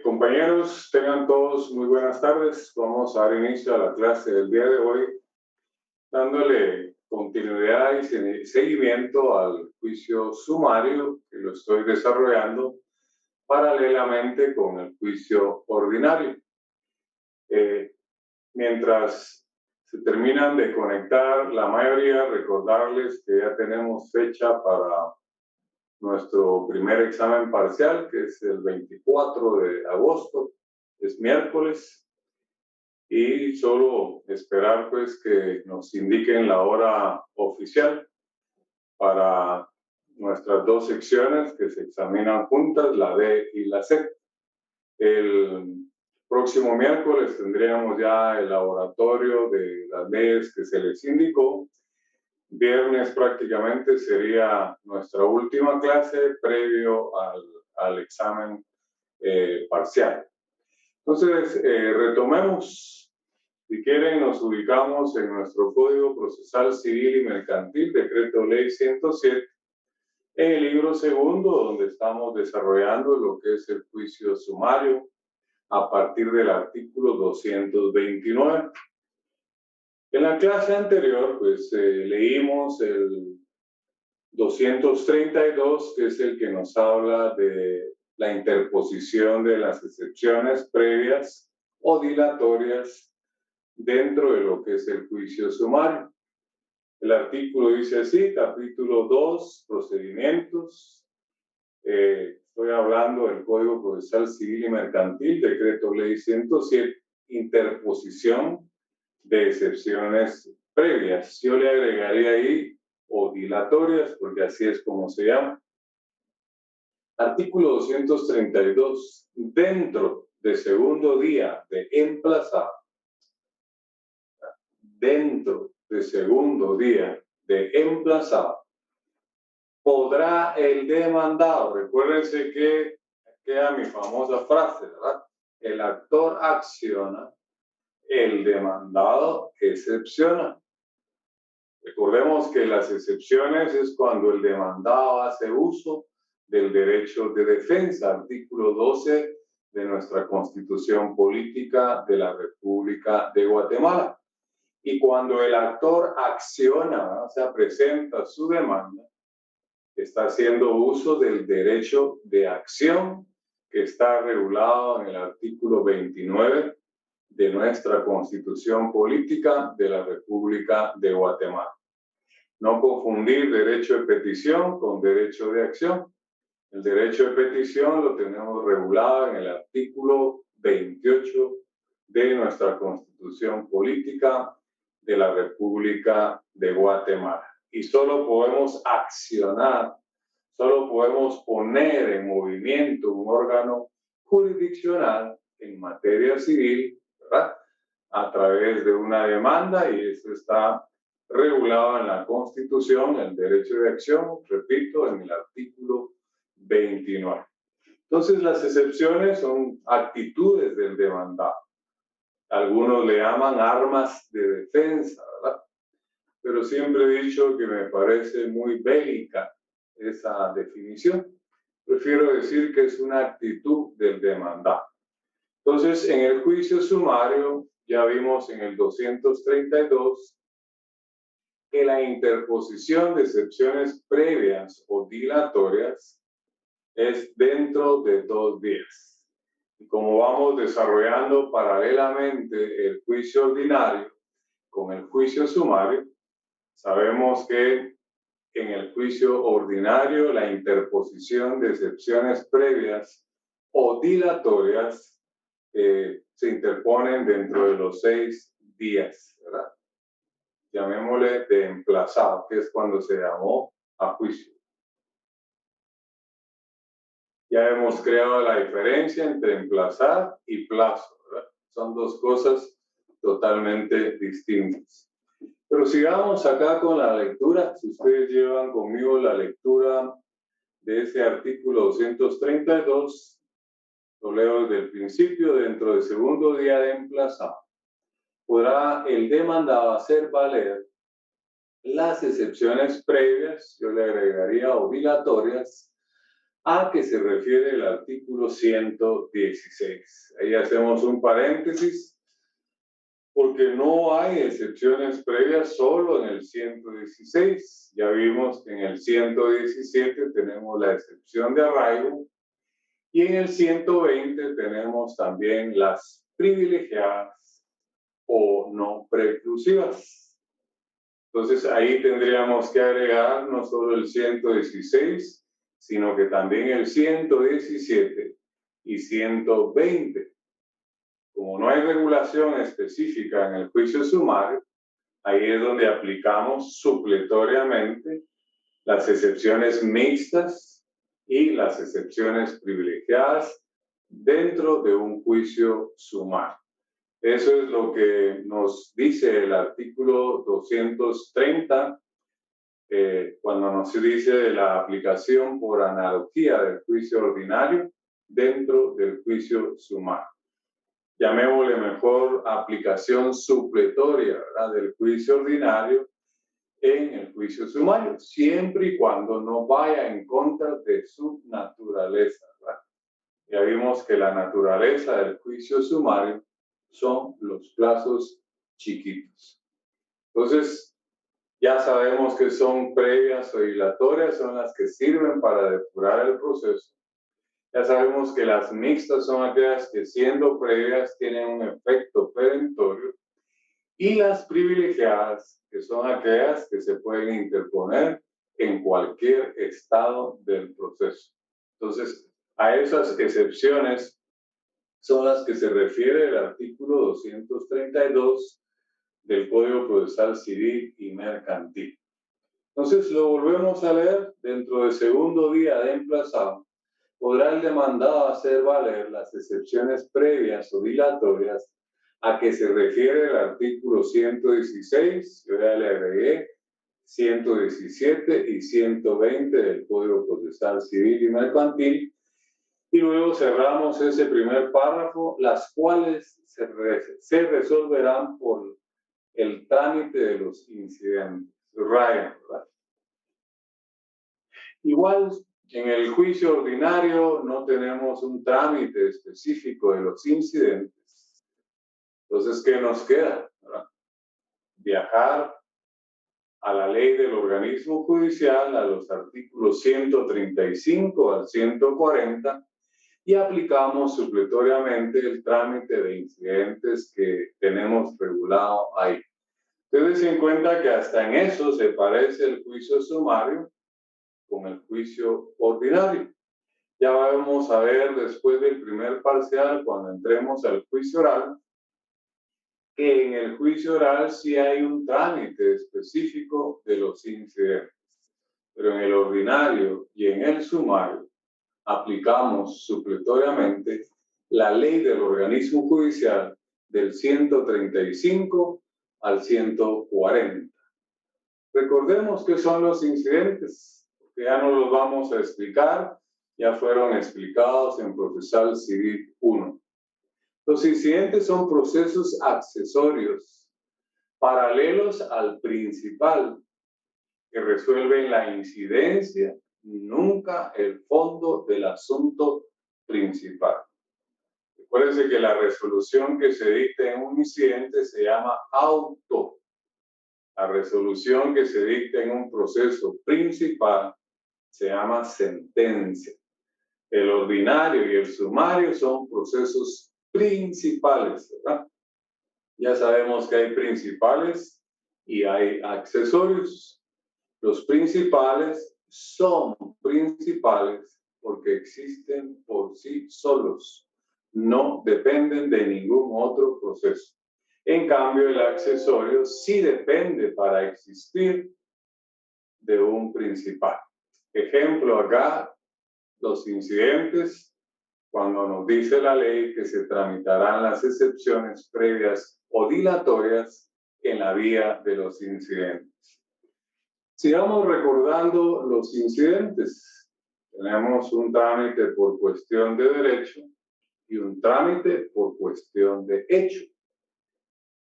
Compañeros, tengan todos muy buenas tardes. Vamos a dar inicio a la clase del día de hoy, dándole continuidad y seguimiento al juicio sumario que lo estoy desarrollando paralelamente con el juicio ordinario. Mientras se terminan de conectar la mayoría, recordarles que ya tenemos fecha para nuestro primer examen parcial, que es el 24 de agosto, es miércoles, y solo esperar pues que nos indiquen la hora oficial para nuestras dos secciones que se examinan juntas, la D y la C. El próximo miércoles tendríamos ya el laboratorio de las leyes que se les indicó. Viernes prácticamente sería nuestra última clase previo al examen parcial. Entonces, retomemos. Si quieren, nos ubicamos en nuestro Código Procesal Civil y Mercantil, Decreto Ley 107, en el libro segundo, donde estamos desarrollando lo que es el juicio sumario a partir del artículo 229. En la clase anterior, pues leímos el 232, que es el que nos habla de la interposición de las excepciones previas o dilatorias dentro de lo que es el juicio sumario. El artículo dice así, capítulo 2, procedimientos. Estoy hablando del Código Procesal Civil y Mercantil, Decreto Ley 107, interposición de excepciones previas. Yo le agregaría ahí o dilatorias, porque así es como se llama. Artículo 232. Dentro del segundo día de emplazado, dentro del segundo día de emplazado, podrá el demandado, recuérdense que queda mi famosa frase, ¿verdad? El actor acciona, el demandado excepciona. Recordemos que las excepciones es cuando el demandado hace uso del derecho de defensa, artículo 12 de nuestra Constitución Política de la República de Guatemala. Y cuando el actor acciona, o sea, presenta su demanda, está haciendo uso del derecho de acción que está regulado en el artículo 29 de nuestra Constitución Política de la República de Guatemala. No confundir derecho de petición con derecho de acción. El derecho de petición lo tenemos regulado en el artículo 28 de nuestra Constitución Política de la República de Guatemala. Y solo podemos accionar, solo podemos poner en movimiento un órgano jurisdiccional en materia civil, ¿verdad?, a través de una demanda, y eso está regulado en la Constitución, el derecho de acción, repito, en el artículo 29. Entonces, las excepciones son actitudes del demandado. Algunos le llaman armas de defensa, ¿verdad? Pero siempre he dicho que me parece muy bélica esa definición. Prefiero decir que es una actitud del demandado. Entonces, en el juicio sumario, ya vimos en el 232 que la interposición de excepciones previas o dilatorias es dentro de 2 días. Y como vamos desarrollando paralelamente el juicio ordinario con el juicio sumario, sabemos que en el juicio ordinario la interposición de excepciones previas o dilatorias se interponen dentro de los 6 días, ¿verdad? Llamémosle de emplazado, que es cuando se llamó a juicio. Ya hemos creado la diferencia entre emplazar y plazo, ¿verdad? Son 2 cosas totalmente distintas. Pero sigamos acá con la lectura. Si ustedes llevan conmigo la lectura de ese artículo 232, lo leo desde el principio. Dentro del segundo día de emplazado, podrá el demandado hacer valer las excepciones previas, yo le agregaría obligatorias, a que se refiere el artículo 116. Ahí hacemos un paréntesis porque no hay excepciones previas solo en el 116. Ya vimos que en el 117 tenemos la excepción de arraigo y en el 120 tenemos también las privilegiadas o no preclusivas. Entonces ahí tendríamos que agregar no solo el 116, sino que también el 117 y 120. Como no hay regulación específica en el juicio sumario, ahí es donde aplicamos supletoriamente las excepciones mixtas y las excepciones privilegiadas dentro de un juicio sumario. Eso es lo que nos dice el artículo 230 cuando nos dice de la aplicación por analogía del juicio ordinario dentro del juicio sumario. Llamémosle mejor aplicación supletoria, ¿verdad?, del juicio ordinario en el juicio sumario, siempre y cuando no vaya en contra de su naturaleza, ¿verdad? Ya vimos que la naturaleza del juicio sumario son los plazos chiquitos. Entonces, ya sabemos que son previas o dilatorias, son las que sirven para depurar el proceso. Ya sabemos que las mixtas son aquellas que siendo previas tienen un efecto perentorio y las privilegiadas, que son aquellas que se pueden interponer en cualquier estado del proceso. Entonces, a esas excepciones son las que se refiere el artículo 232 del Código Procesal Civil y Mercantil. Entonces, lo volvemos a leer. Dentro del segundo día de emplazado, podrá el demandado hacer valer las excepciones previas o dilatorias a que se refiere el artículo 116, yo ya le agregué 117 y 120 del Código Procesal Civil y Mercantil, y luego cerramos ese primer párrafo, las cuales se resolverán por el trámite de los incidentes. Ryan, ¿verdad? Igual, en el juicio ordinario no tenemos un trámite específico de los incidentes. Entonces, ¿qué nos queda? ¿Verdad? Viajar a la ley del organismo judicial, a los artículos 135 al 140, y aplicamos supletoriamente el trámite de incidentes que tenemos regulado ahí. Entonces, se cuenta que hasta en eso se parece el juicio sumario con el juicio ordinario. Ya vamos a ver después del primer parcial, cuando entremos al juicio oral, que en el juicio oral sí hay un trámite específico de los incidentes, pero en el ordinario y en el sumario aplicamos supletoriamente la ley del organismo judicial del 135 al 140. Recordemos qué son los incidentes, porque ya no los vamos a explicar, ya fueron explicados en Procesal Civil 1. Los incidentes son procesos accesorios, paralelos al principal, que resuelven la incidencia, nunca el fondo del asunto principal. Recuérdense que la resolución que se dicta en un incidente se llama auto. La resolución que se dicta en un proceso principal se llama sentencia. El ordinario y el sumario son procesos principales, ¿verdad? Ya sabemos que hay principales y hay accesorios. Los principales son principales porque existen por sí solos, no dependen de ningún otro proceso. En cambio, el accesorio sí depende para existir de un principal. Ejemplo acá, los incidentes, cuando nos dice la ley que se tramitarán las excepciones previas o dilatorias en la vía de los incidentes. Sigamos recordando los incidentes. Tenemos un trámite por cuestión de derecho y un trámite por cuestión de hecho.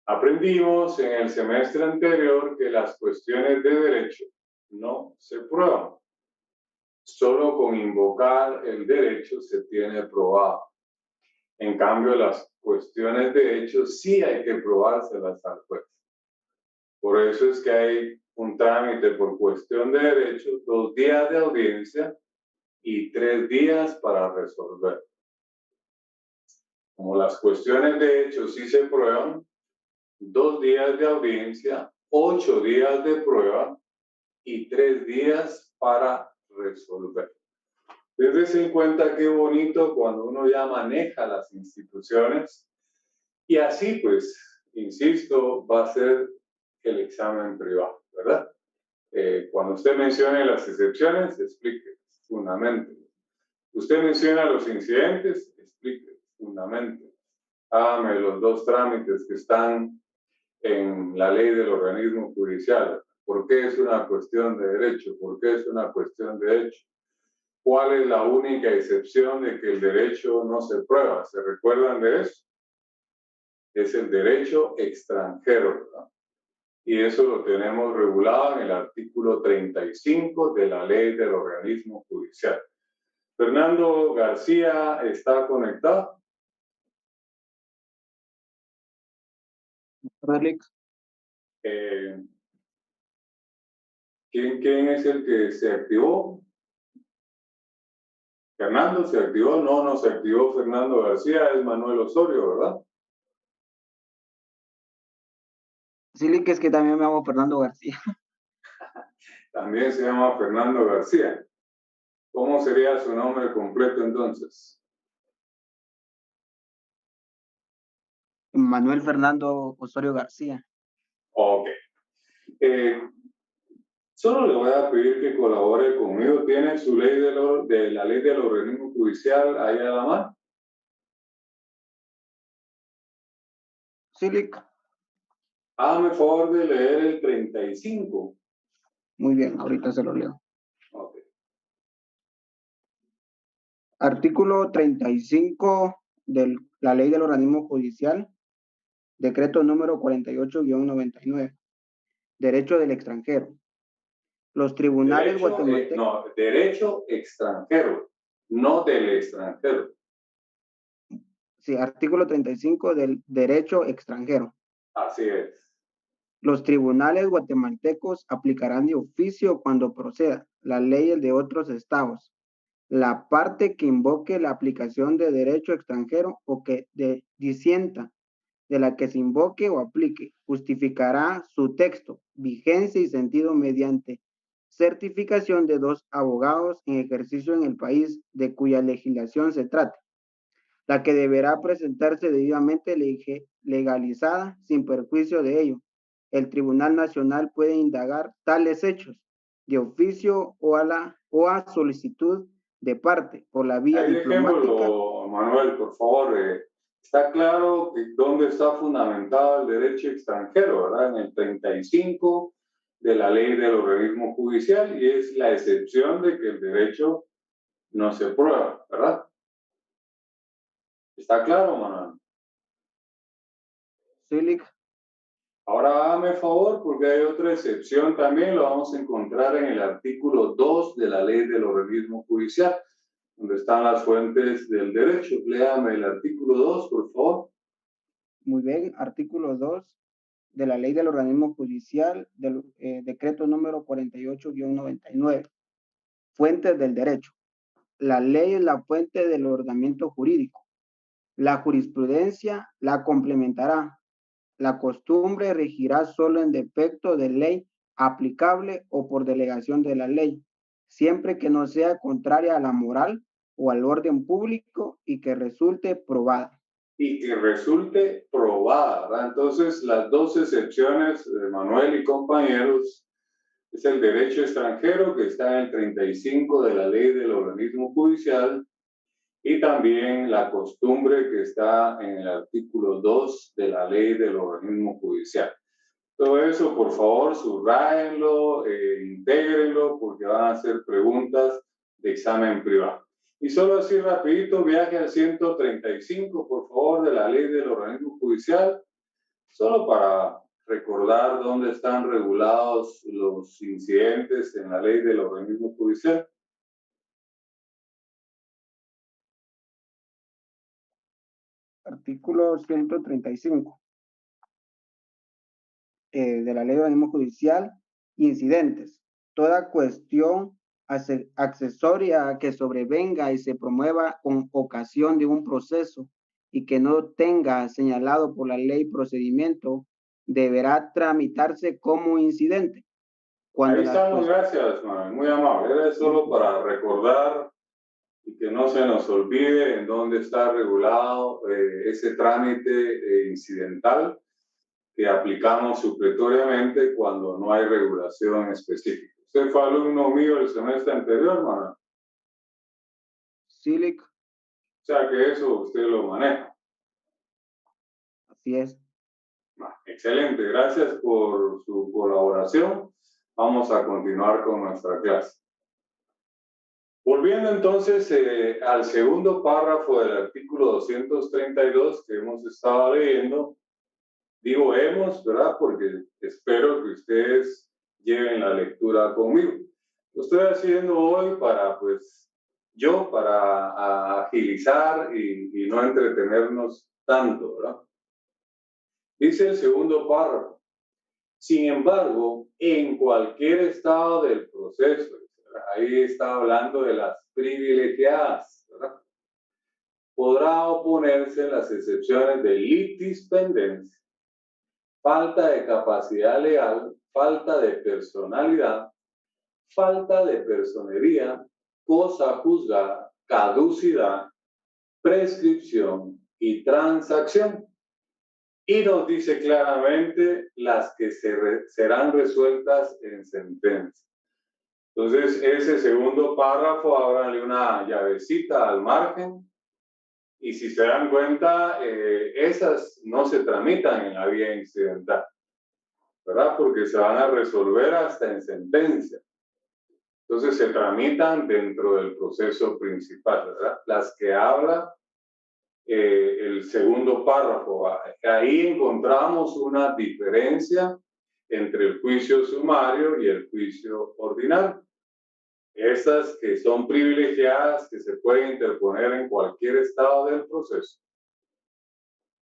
Aprendimos en el semestre anterior que las cuestiones de derecho no se prueban. solo con invocar el derecho se tiene probado. En cambio, las cuestiones de hecho sí hay que probárselas al juez. Por eso es que hay un trámite por cuestión de derecho, 2 días de audiencia y 3 días para resolver. Como las cuestiones de hecho sí se prueban, 2 días de audiencia, 8 días de prueba y 3 días para resolver. Entonces, en cuenta qué bonito cuando uno ya maneja las instituciones y así, pues, insisto, va a ser el examen privado, ¿verdad? Cuando usted mencione las excepciones, explique, fundamente. Usted menciona los incidentes, explique, fundamente. Hágame los 2 trámites que están en la ley del organismo judicial. ¿Por qué es una cuestión de derecho? ¿Por qué es una cuestión de hecho? ¿Cuál es la única excepción de que el derecho no se prueba? ¿Se recuerdan de eso? Es el derecho extranjero, ¿verdad? Y eso lo tenemos regulado en el artículo 35 de la ley del organismo judicial. Fernando García, ¿está conectado? Félix. ¿Quién es el que se activó? ¿Fernando se activó? No se activó Fernando García, es Manuel Osorio, ¿verdad? Sí, que es que también me llamo Fernando García. También se llama Fernando García. ¿Cómo sería su nombre completo entonces? Manuel Fernando Osorio García. Ok. Solo le voy a pedir que colabore conmigo. ¿Tiene su ley de la ley del organismo judicial ahí a la mano? Sí, Lick. Hágame favor de leer el 35. Muy bien, ahorita se lo leo. Okay. Artículo 35 de la ley del organismo judicial, decreto número 48-99, derecho del extranjero. Los tribunales guatemaltecos. No, derecho extranjero, no del extranjero. Sí, artículo 35 del derecho extranjero. Así es. Los tribunales guatemaltecos aplicarán de oficio cuando proceda las leyes de otros estados. La parte que invoque la aplicación de derecho extranjero o que disienta de la que se invoque o aplique, justificará su texto, vigencia y sentido mediante certificación de 2 abogados en ejercicio en el país de cuya legislación se trate, la que deberá presentarse debidamente legalizada sin perjuicio de ello. El Tribunal Nacional puede indagar tales hechos de oficio o a solicitud de parte por la vía ahí diplomática. Dejémoslo, Manuel, por favor. Está claro dónde está fundamentado el derecho extranjero, ¿verdad? En el 35 de la ley del organismo judicial y es la excepción de que el derecho no se prueba, ¿verdad? ¿Está claro, Manuel? Sí, Lick. Ahora hágame favor, porque hay otra excepción también, lo vamos a encontrar en el artículo 2 de la ley del organismo judicial, donde están las fuentes del derecho. Léame el artículo 2, por favor. Muy bien, artículo 2 de la ley del organismo judicial, del decreto número 48-99. Fuentes del derecho. La ley es la fuente del ordenamiento jurídico. La jurisprudencia la complementará. La costumbre regirá solo en defecto de ley aplicable o por delegación de la ley, siempre que no sea contraria a la moral o al orden público y que resulte probada. Y que resulte probada, ¿verdad? Entonces, las 2 excepciones de Manuel y compañeros es el derecho extranjero que está en el 35 de la ley del organismo judicial y también la costumbre que está en el artículo 2 de la ley del organismo judicial. Todo eso, por favor, subrayenlo, intégrenlo, porque van a ser preguntas de examen privado. Y solo así rapidito, viaje al 135, por favor, de la ley del organismo judicial, solo para recordar dónde están regulados los incidentes en la ley del organismo judicial. artículo 135 de la Ley de Organismo Judicial, incidentes. Toda cuestión accesoria que sobrevenga y se promueva con ocasión de un proceso y que no tenga señalado por la ley procedimiento, deberá tramitarse como incidente. Ahí estamos, gracias, muy amable. Era solo para recordar y que no se nos olvide en dónde está regulado ese trámite incidental que aplicamos supletoriamente cuando no hay regulación específica. ¿Usted fue alumno mío el semestre anterior, hermano? Sí, Lic. O sea que eso usted lo maneja. Así es. Excelente, gracias por su colaboración. Vamos a continuar con nuestra clase. Volviendo entonces al segundo párrafo del artículo 232 que hemos estado leyendo, digo hemos, ¿verdad? Porque espero que ustedes lleven la lectura conmigo. Lo estoy haciendo hoy para, para agilizar y no entretenernos tanto, ¿verdad? Dice el segundo párrafo. Sin embargo, en cualquier estado del proceso, ahí está hablando de las privilegiadas, ¿verdad? Podrá oponerse en las excepciones de litis pendencia, falta de capacidad legal, falta de personalidad, falta de personería, cosa juzgada, caducidad, prescripción y transacción. Y nos dice claramente las que serán resueltas en sentencia. Entonces, ese segundo párrafo, ábranle una llavecita al margen. Y si se dan cuenta, esas no se tramitan en la vía incidental, ¿verdad? Porque se van a resolver hasta en sentencia. Entonces, se tramitan dentro del proceso principal, ¿verdad? Las que habla el segundo párrafo. Ahí encontramos una diferencia entre el juicio sumario y el juicio ordinario. Estas que son privilegiadas, que se pueden interponer en cualquier estado del proceso,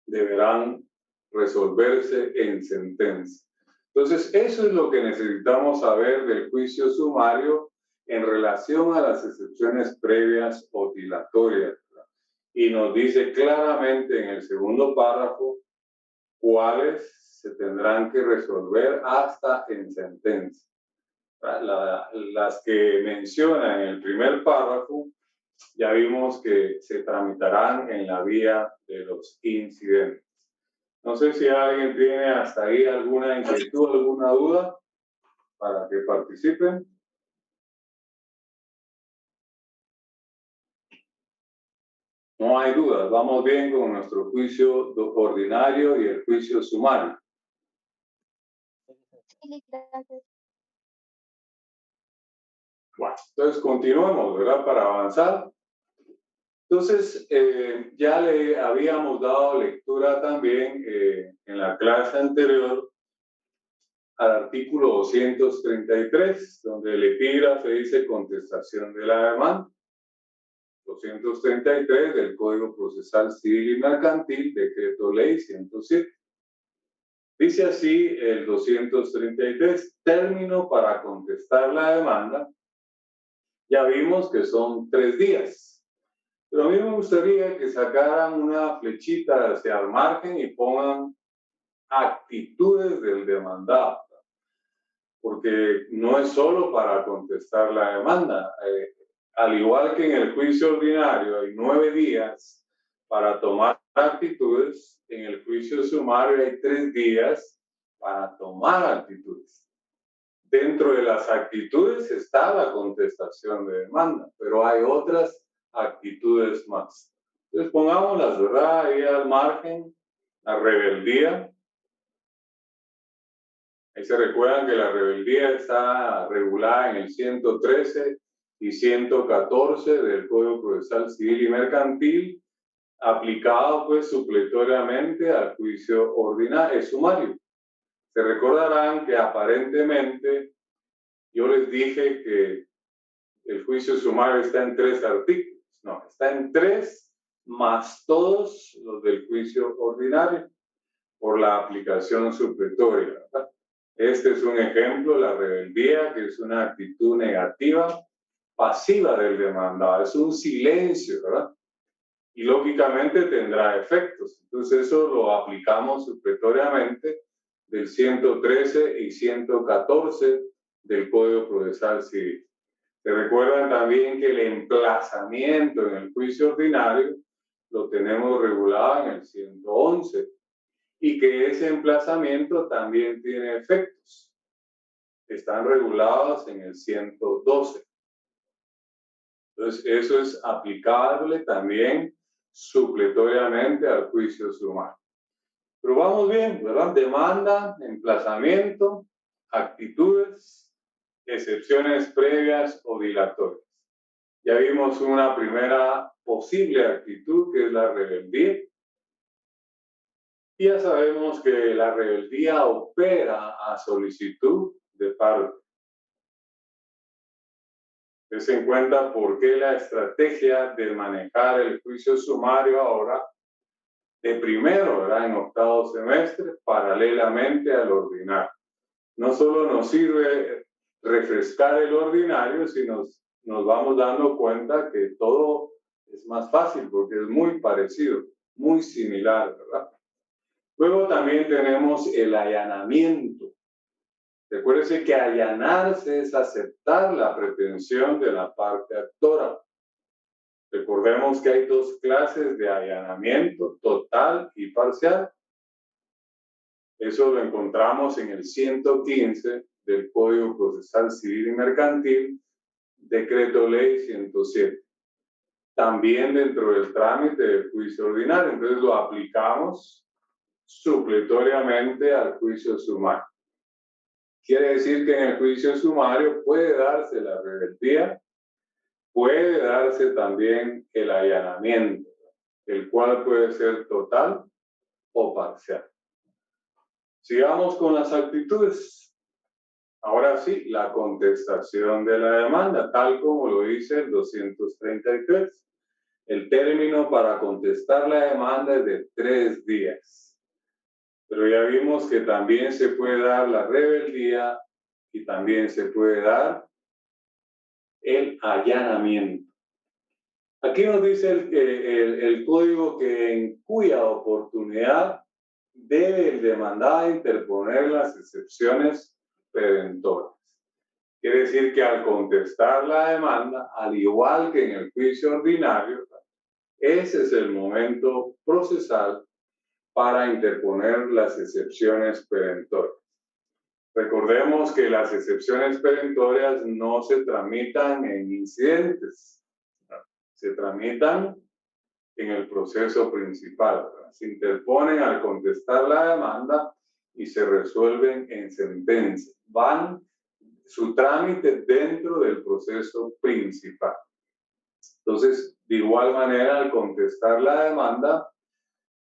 deberán resolverse en sentencia. Entonces, eso es lo que necesitamos saber del juicio sumario en relación a las excepciones previas o dilatorias. Y nos dice claramente en el segundo párrafo cuáles se tendrán que resolver hasta en sentencia. Las que menciona en el primer párrafo, ya vimos que se tramitarán en la vía de los incidentes. No sé si alguien tiene hasta ahí alguna inquietud, alguna duda para que participen. No hay dudas, vamos bien con nuestro juicio ordinario y el juicio sumario. Bueno, entonces continuemos, ¿verdad? Para avanzar. Entonces, ya le habíamos dado lectura también en la clase anterior al artículo 233, donde el epígrafe dice contestación de la demanda. 233 del Código Procesal Civil y Mercantil, Decreto Ley 107. Dice así el 233, término para contestar la demanda. Ya vimos que son 3 días. Pero a mí me gustaría que sacaran una flechita hacia el margen y pongan actitudes del demandado. Porque no es solo para contestar la demanda. Al igual que en el juicio ordinario hay 9 días para tomar actitudes, en el juicio sumario hay 3 días para tomar actitudes. Dentro de las actitudes está la contestación de demanda, pero hay otras actitudes más. Entonces pongámoslas, ¿verdad? Ahí al margen, la rebeldía. Ahí se recuerdan que la rebeldía está regulada en el 113 y 114 del Código Procesal Civil y Mercantil, aplicado pues supletoriamente al juicio ordinario, sumario. Se recordarán que aparentemente yo les dije que el juicio sumario está en 3 artículos. No, está en 3 más todos los del juicio ordinario por la aplicación supletoria, ¿verdad? Este es un ejemplo, la rebeldía, que es una actitud negativa, pasiva del demandado, es un silencio, ¿verdad? Y lógicamente tendrá efectos. Entonces eso lo aplicamos supletoriamente del 113 y 114 del Código Procesal Civil. Se recuerdan también que el emplazamiento en el juicio ordinario lo tenemos regulado en el 111 y que ese emplazamiento también tiene efectos. Están regulados en el 112. Entonces, eso es aplicable también supletoriamente al juicio sumario. Pero vamos bien, ¿verdad? Demanda, emplazamiento, actitudes, excepciones previas o dilatorias. Ya vimos una primera posible actitud, que es la rebeldía. Y ya sabemos que la rebeldía opera a solicitud de parte. Tense en cuenta por qué la estrategia de manejar el juicio sumario ahora de primero, ¿verdad? En octavo semestre, paralelamente al ordinario. No solo nos sirve refrescar el ordinario, sino nos vamos dando cuenta que todo es más fácil porque es muy parecido, muy similar, ¿verdad? Luego también tenemos el allanamiento. Recuérdese que allanarse es aceptar la pretensión de la parte actora. Recordemos que hay dos clases de allanamiento, total y parcial. Eso lo encontramos en el 115 del Código Procesal Civil y Mercantil, Decreto Ley 107. También dentro del trámite del juicio ordinario. Entonces lo aplicamos supletoriamente al juicio sumario. Quiere decir que en el juicio sumario puede darse la rebeldía, puede darse también el allanamiento, el cual puede ser total o parcial. Sigamos con las actitudes. Ahora sí, la contestación de la demanda, tal como lo dice el 233. El término para contestar la demanda es de 3 días. Pero ya vimos que también se puede dar la rebeldía y también se puede dar el allanamiento. Aquí nos dice el código que en cuya oportunidad debe el demandado interponer las excepciones perentorias. Quiere decir que al contestar la demanda, al igual que en el juicio ordinario, ese es el momento procesal para interponer las excepciones perentorias. Recordemos que las excepciones perentorias no se tramitan en incidentes, se tramitan en el proceso principal. Se interponen al contestar la demanda y se resuelven en sentencia. Van su trámite dentro del proceso principal. Entonces, de igual manera, al contestar la demanda,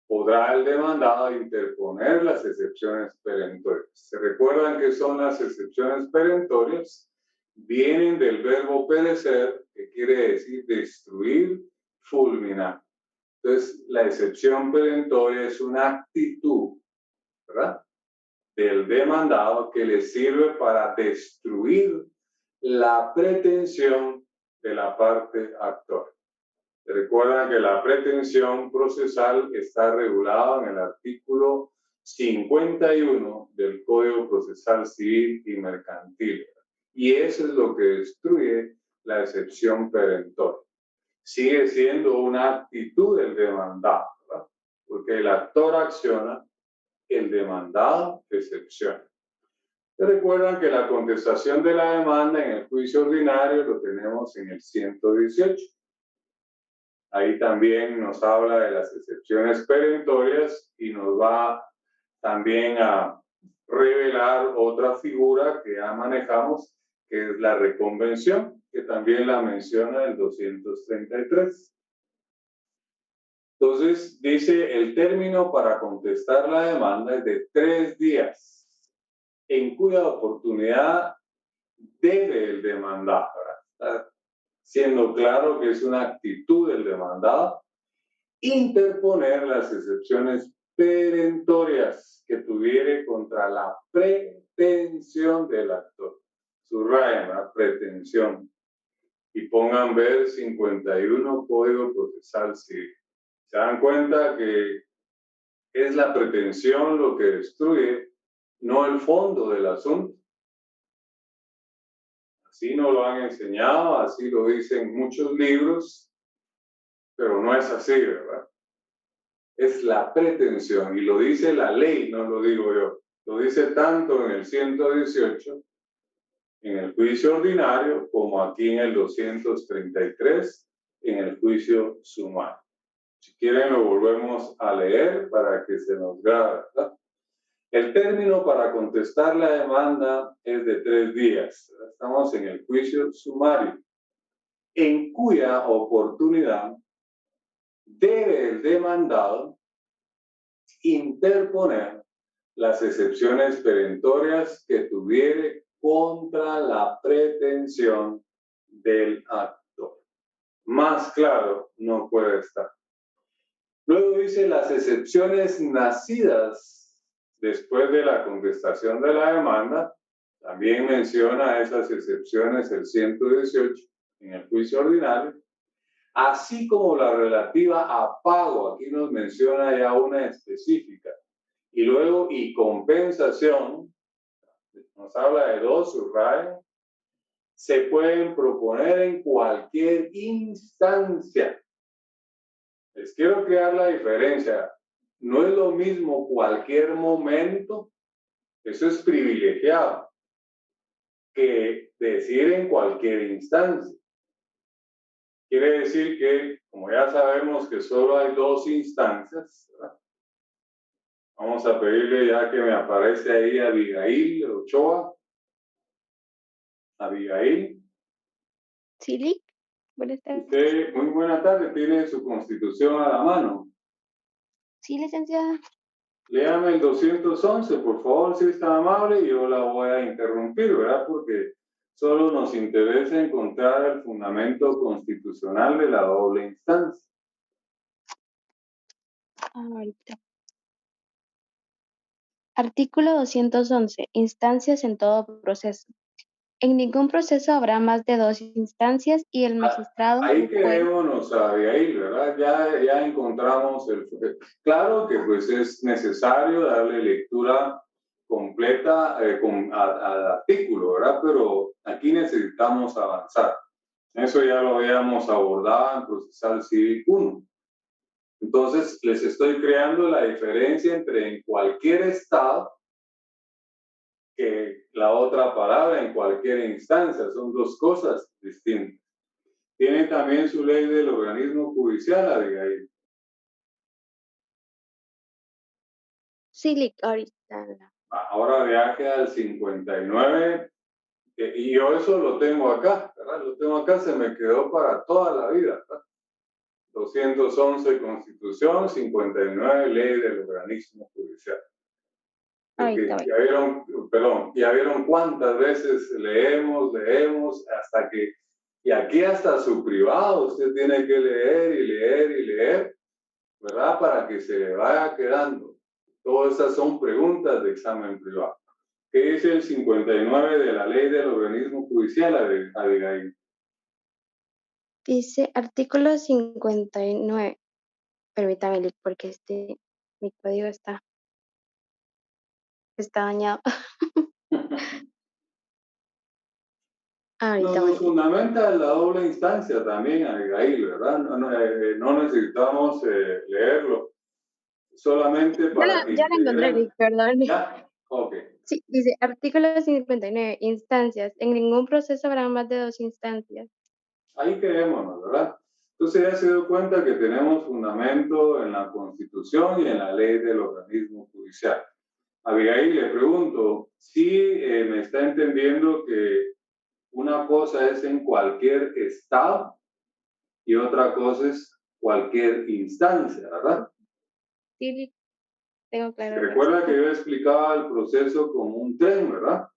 podrá el demandado interponer las excepciones perentorias. ¿Se recuerdan qué son las excepciones perentorias? Vienen del verbo perecer, que quiere decir destruir, fulminar. Entonces, la excepción perentoria es una actitud, ¿verdad?, del demandado que le sirve para destruir la pretensión de la parte actora. Recuerdan que la pretensión procesal está regulada en el artículo 51 del Código Procesal Civil y Mercantil. Y eso es lo que destruye la excepción perentoria. Sigue siendo una actitud del demandado, ¿verdad? Porque el actor acciona, el demandado excepciona. Recuerdan que la contestación de la demanda en el juicio ordinario lo tenemos en el 118. Ahí también nos habla de las excepciones perentorias y nos va también a revelar otra figura que ya manejamos, que es la reconvención, que también la menciona el 233. Entonces, dice, el término para contestar la demanda es de 3 días, en cuya oportunidad debe el demandado, ¿verdad? Siendo claro que es una actitud del demandado interponer las excepciones perentorias que tuviere contra la pretensión del actor. Subrayan la pretensión y pongan ver 51 Código Procesal Civil. Se dan cuenta que es la pretensión lo que destruye, no el fondo del asunto. Así nos lo han enseñado, así lo dicen muchos libros, pero no es así, ¿verdad? Es la pretensión, y lo dice la ley, no lo digo yo. Lo dice tanto en el 118, en el juicio ordinario, como aquí en el 233, en el juicio sumario. Si quieren lo volvemos a leer para que se nos grabe, ¿verdad? El término para contestar la demanda es de 3 días. Estamos en el juicio sumario, en cuya oportunidad debe el demandado interponer las excepciones perentorias que tuviere contra la pretensión del actor. Más claro no puede estar. Luego dice las excepciones nacidas después de la contestación de la demanda. También menciona esas excepciones el 118 en el juicio ordinario, así como la relativa a pago. Aquí nos menciona ya una específica. Y luego, y compensación, nos habla de 2, subrayan, se pueden proponer en cualquier instancia. Les quiero crear la diferencia. No es lo mismo cualquier momento, eso es privilegiado, que decir en cualquier instancia. Quiere decir que, como ya sabemos que solo hay 2 instancias, ¿verdad? Vamos a pedirle ya que me aparece ahí Abigail Ochoa. Abigail. Sí, buenas tardes. Usted, muy buena tarde, tiene su constitución a la mano. Sí, licenciada. Léame el 211, por favor, si es tan amable, y yo la voy a interrumpir, ¿verdad? Porque solo nos interesa encontrar el fundamento constitucional de la doble instancia. Ahorita. Artículo 211. Instancias en todo proceso. En ningún proceso habrá más de 2 instancias y el magistrado... Ahí quedémonos, Abigail, ¿verdad? Ya encontramos el... Claro que pues es necesario darle lectura completa al artículo, ¿verdad? Pero aquí necesitamos avanzar. Eso ya lo habíamos abordado en Procesal Civil 1. Entonces, les estoy creando la diferencia entre en cualquier estado que la otra palabra en cualquier instancia. Son 2 cosas distintas. Tiene también su ley del organismo judicial, Abigail. Sí, ahorita. Ahora viaje al 59, y yo eso lo tengo acá, ¿verdad? Lo tengo acá, se me quedó para toda la vida, ¿verdad? 211 Constitución, 59 Ley del Organismo Judicial. Porque ya vieron cuántas veces leemos, hasta que, y aquí hasta su privado, usted tiene que leer, ¿verdad? Para que se le vaya quedando. Todas esas son preguntas de examen privado. ¿Qué dice el 59 de la Ley del Organismo Judicial, Abigail? Dice artículo 59. Permítame, porque mi código está dañado. Nos fundamenta la doble instancia también, Abigail, ¿verdad? No necesitamos leerlo. Solamente para... Ya la encontré, perdón. ¿Ya? Ok. Sí, dice artículo 59. Instancias. En ningún proceso habrá más de 2 instancias. Ahí quedémonos, ¿verdad? Entonces ya se dio cuenta que tenemos fundamento en la Constitución y en la ley del organismo judicial. Abigail, le pregunto, si me está entendiendo que una cosa es en cualquier estado y otra cosa es cualquier instancia, ¿verdad? Sí, tengo claro. Recuerda que yo explicaba el proceso como un tren, ¿verdad?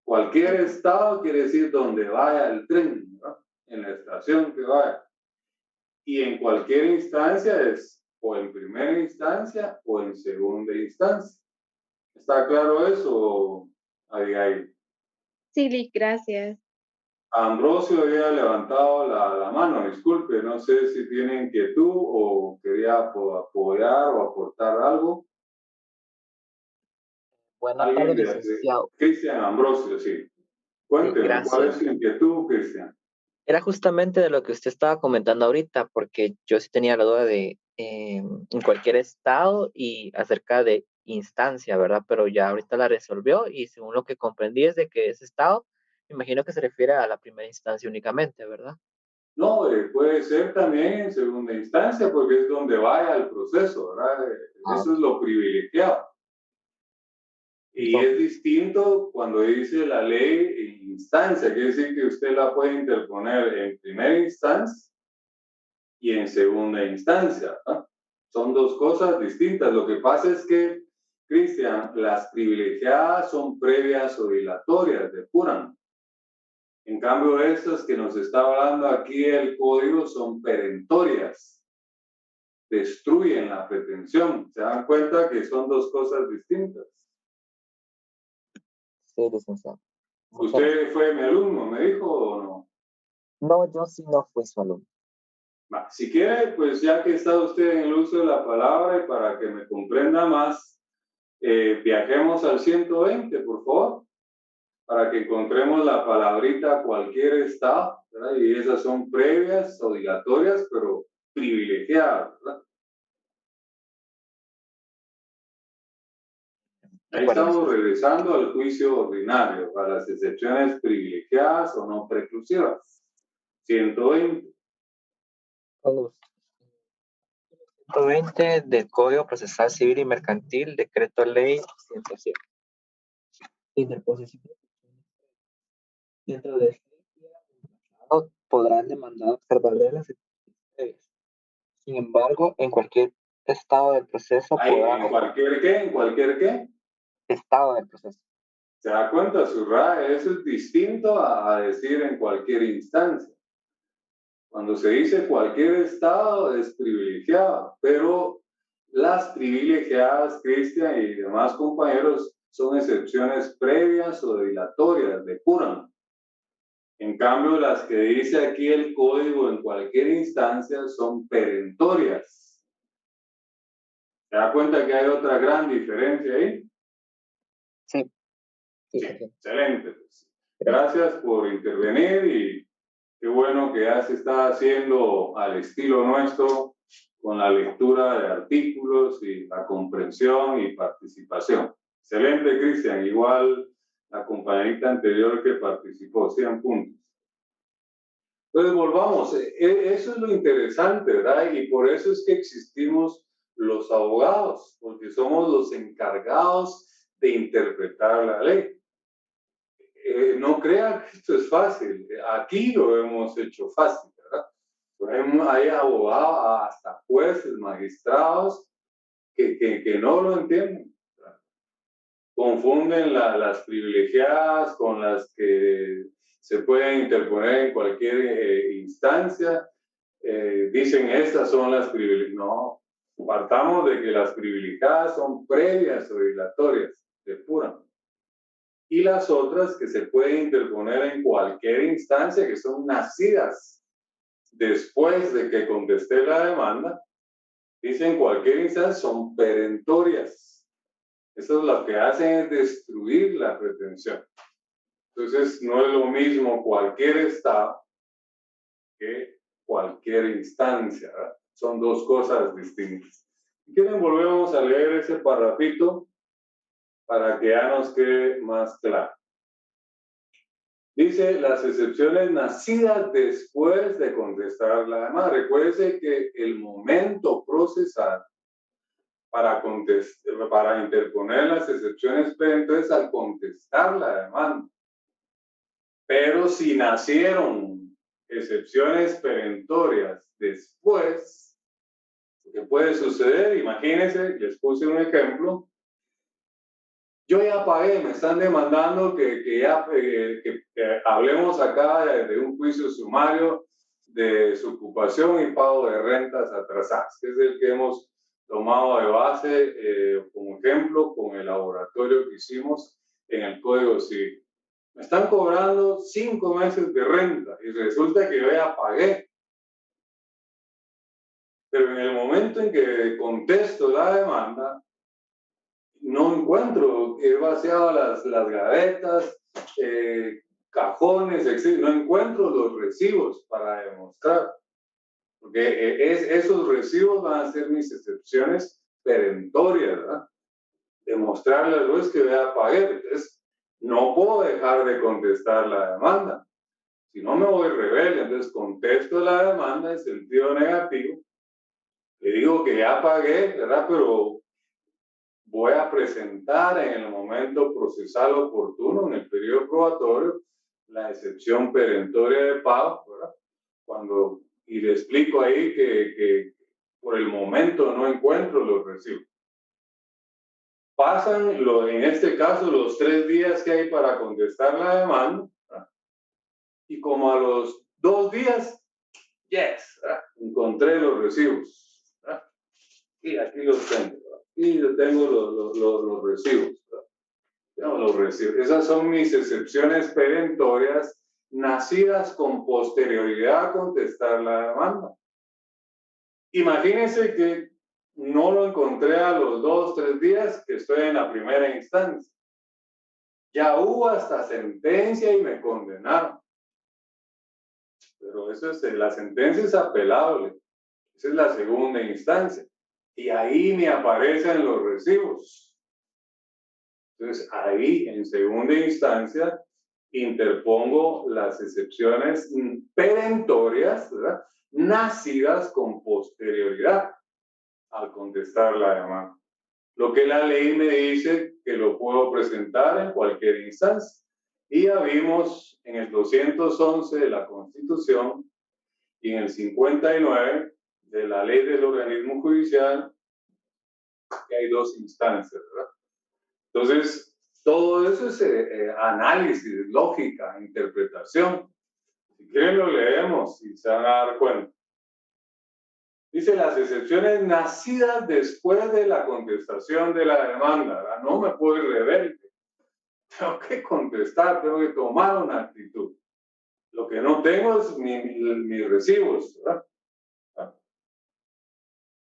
Cualquier estado quiere decir donde vaya el tren, ¿verdad? En la estación que vaya. Y en cualquier instancia es o en primera instancia o en segunda instancia. ¿Está claro eso, Abigail? Sí, gracias. Ambrosio había levantado la mano, disculpe, no sé si tiene inquietud o quería apoyar o aportar algo. Buenas Alguien tardes, de licenciado. Cristian Ambrosio, sí. Cuénteme, ¿cuál es Gracias. su inquietud, Cristian? Era justamente de lo que usted estaba comentando ahorita, porque yo sí tenía la duda de en cualquier estado y acerca de instancia, ¿verdad? Pero ya ahorita la resolvió y según lo que comprendí es de que ese estado, me imagino que se refiere a la primera instancia únicamente, ¿verdad? No, puede ser también en segunda instancia porque es donde vaya el proceso, ¿verdad? Eso es lo privilegiado. Y es distinto cuando dice la ley en instancia, quiere decir que usted la puede interponer en primera instancia y en segunda instancia, ¿no? Son dos cosas distintas. Lo que pasa es que, Cristian, las privilegiadas son previas o dilatorias, depuran. En cambio, estas que nos está hablando aquí el código son perentorias, destruyen la pretensión. ¿Se dan cuenta que son dos cosas distintas? Sí, licenciado. ¿Usted fue mi alumno, me dijo o no? No, yo sí no fui su alumno. Si quiere, pues ya que está usted en el uso de la palabra y para que me comprenda más, viajemos al 120, por favor, para que encontremos la palabrita cualquier estado, ¿verdad? Y esas son previas o dilatorias, pero privilegiadas, ¿verdad? Ahí estamos regresando al juicio ordinario, a las excepciones privilegiadas o no preclusivas. 120. 120 del Código Procesal Civil y Mercantil, Decreto Ley 107. Interposición. Dentro de este podrán demandar observar las excepciones. Sin embargo, en cualquier estado del proceso ¿En cualquier qué? ¿En cualquier qué? Estado del proceso. ¿Se da cuenta, Surra? Eso es distinto a decir en cualquier instancia. Cuando se dice cualquier estado es privilegiado, pero las privilegiadas, Cristian y demás compañeros, son excepciones previas o dilatorias, depuran. En cambio, las que dice aquí el código en cualquier instancia son perentorias. ¿Se da cuenta que hay otra gran diferencia ahí? Sí. Sí, excelente. Pues. Gracias por intervenir y qué bueno que ya se está haciendo al estilo nuestro con la lectura de artículos y la comprensión y participación. Excelente, Cristian. Igual la compañerita anterior que participó, 100 puntos. Entonces, volvamos. Eso es lo interesante, ¿verdad? Y por eso es que existimos los abogados, porque somos los encargados de interpretar la ley. No crean que esto es fácil. Aquí lo hemos hecho fácil, ¿verdad? Hay abogados, hasta jueces, magistrados, que no lo entienden, ¿verdad? Confunden las privilegiadas con las que se pueden interponer en cualquier instancia. Dicen, estas son las privilegiadas. No, partamos de que las privilegiadas son previas o dilatorias, depuran. Y las otras que se pueden interponer en cualquier instancia, que son nacidas después de que contesté la demanda, dicen cualquier instancia, son perentorias. Eso es lo que hacen es destruir la pretensión. Entonces, no es lo mismo cualquier estado que cualquier instancia, ¿verdad? Son dos cosas distintas. Si quieren, volvemos a leer ese parrafito para que ya nos quede más claro. Dice, las excepciones nacidas después de contestar la demanda. Recuerde que el momento procesal para interponer las excepciones perentorias es al contestar la demanda. Pero si nacieron excepciones perentorias después, ¿qué puede suceder? Imagínense, les puse un ejemplo. Yo ya pagué, me están demandando que hablemos acá de un juicio sumario de desocupación y pago de rentas atrasadas, que es el que hemos tomado de base como ejemplo con el laboratorio que hicimos en el Código Civil. Me están cobrando 5 meses de renta y resulta que yo ya pagué. Pero en el momento en que contesto la demanda, no encuentro, he vaciado las gavetas, cajones, etc. No encuentro los recibos para demostrar. Porque esos recibos van a ser mis excepciones perentorias, ¿verdad? Demostrarle al juez que yo ya pagué. Entonces, no puedo dejar de contestar la demanda. Si no, me voy rebelde. Entonces, contesto la demanda en sentido negativo. Le digo que ya pagué, ¿verdad? Pero voy a presentar en el momento procesal oportuno, en el periodo probatorio, la excepción perentoria de pago, ¿verdad? Y le explico ahí que por el momento no encuentro los recibos. Pasan, en este caso, los 3 días que hay para contestar la demanda, ¿verdad? Y como a los 2 días, ¿verdad? Encontré los recibos, ¿verdad? Y aquí los tengo, ¿verdad? Y yo tengo los recibos, ¿verdad? Tengo los recibos. Esas son mis excepciones perentorias nacidas con posterioridad a contestar la demanda. Imagínense que no lo encontré a los 2, 3 días que estoy en la primera instancia. Ya hubo hasta sentencia y me condenaron. Pero eso es, la sentencia es apelable. Esa es la segunda instancia. Y ahí me aparecen los recibos. Entonces, ahí, en segunda instancia, interpongo las excepciones perentorias, ¿verdad? Nacidas con posterioridad al contestar la demanda. Lo que la ley me dice que lo puedo presentar en cualquier instancia. Y ya vimos en el 211 de la Constitución y en el 59 de la ley del organismo judicial que hay 2 instancias, ¿verdad? Entonces, todo eso es análisis, lógica, interpretación. Si quieren lo leemos y se van a dar cuenta. Dice las excepciones nacidas después de la contestación de la demanda, ¿verdad? No me puedo ir rebelde. Tengo que contestar, tengo que tomar una actitud. Lo que no tengo es mis recibos, ¿verdad?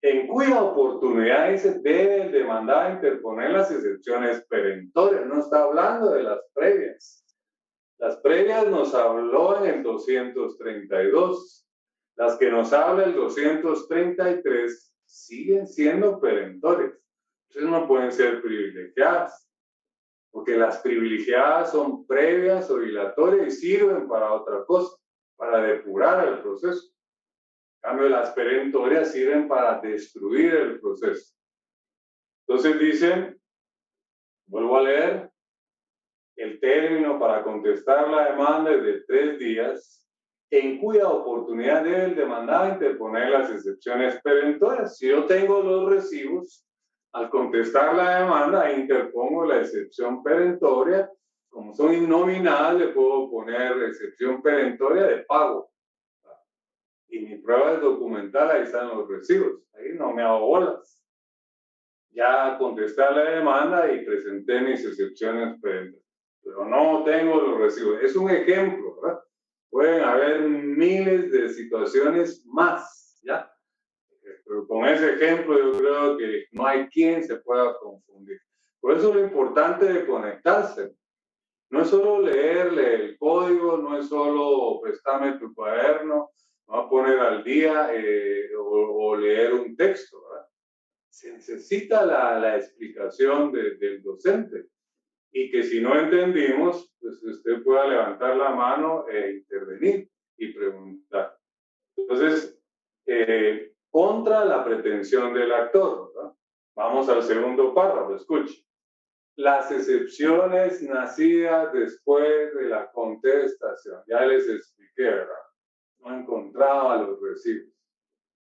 En cuya oportunidad dice debe el demandado interponer las excepciones perentorias. No está hablando de las previas. Las previas nos habló en el 232. Las que nos habla el 233 siguen siendo perentorias. Entonces no pueden ser privilegiadas. Porque las privilegiadas son previas o dilatorias y sirven para otra cosa, para depurar el proceso. En cambio, las perentorias sirven para destruir el proceso. Entonces dicen, vuelvo a leer, el término para contestar la demanda es de 3 días, en cuya oportunidad debe el demandado interponer las excepciones perentorias. Si yo tengo los recibos, al contestar la demanda, interpongo la excepción perentoria. Como son innominadas, le puedo poner excepción perentoria de pago. Y mi prueba es documental, ahí están los recibos. Ahí no me hago bolas. Ya contesté la demanda y presenté mis excepciones perentorias. Pero no tengo los recibos. Es un ejemplo, ¿verdad? Pueden haber miles de situaciones más, ¿ya? Pero con ese ejemplo yo creo que no hay quien se pueda confundir. Por eso lo importante de conectarse. No es solo leerle el código, no es solo préstame tu cuaderno, no va a poner al día o leer un texto, ¿verdad? Se necesita la explicación del docente. Y que si no entendimos, pues usted pueda levantar la mano e intervenir y preguntar. Entonces, contra la pretensión del actor, ¿verdad? Vamos al segundo párrafo, escuche. Las excepciones nacidas después de la contestación. Ya les expliqué, ¿verdad? No encontraba los recibos.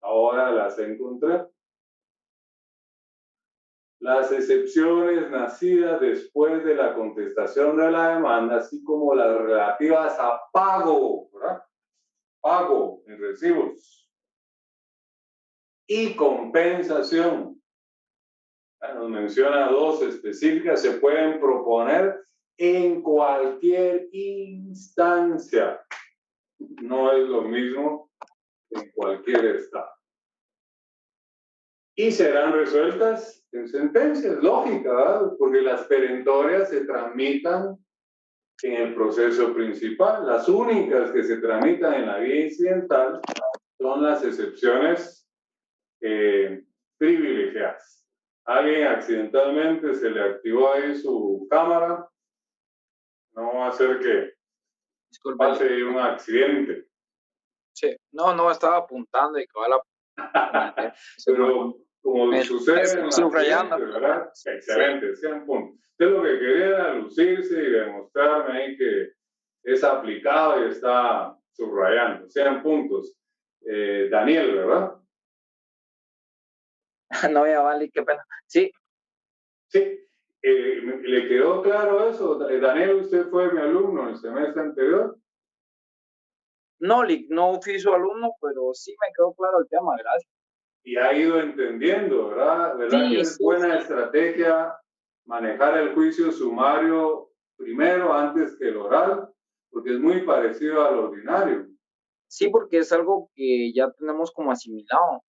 Ahora las encontré. Las excepciones nacidas después de la contestación de la demanda, así como las relativas a pago, ¿verdad? pago en recibos y compensación. Nos menciona dos específicas, se pueden proponer en cualquier instancia. No es lo mismo en cualquier estado. Y serán resueltas en sentencias, lógica, ¿verdad? Porque las perentorias se tramitan en el proceso principal. Las únicas que se tramitan en la vía incidental son las excepciones privilegiadas. Alguien accidentalmente se le activó ahí su cámara, no va a ser que pase un accidente. Sí, no, estaba apuntando y que va la... Pero como sucede en la ¿verdad? Excelente, 100 puntos. Usted lo que quería era lucirse y demostrarme ahí que es aplicado y está subrayando. 100 puntos. Daniel, ¿verdad? No, ya vale, qué pena. Sí. Sí. ¿Le quedó claro eso? Daniel, usted fue mi alumno el semestre anterior. No fui su alumno, pero sí me quedó claro el tema, gracias. Y ha ido entendiendo, ¿verdad? ¿Verdad que es buena estrategia manejar el juicio sumario primero antes que el oral? Porque es muy parecido al ordinario. Sí, porque es algo que ya tenemos como asimilado.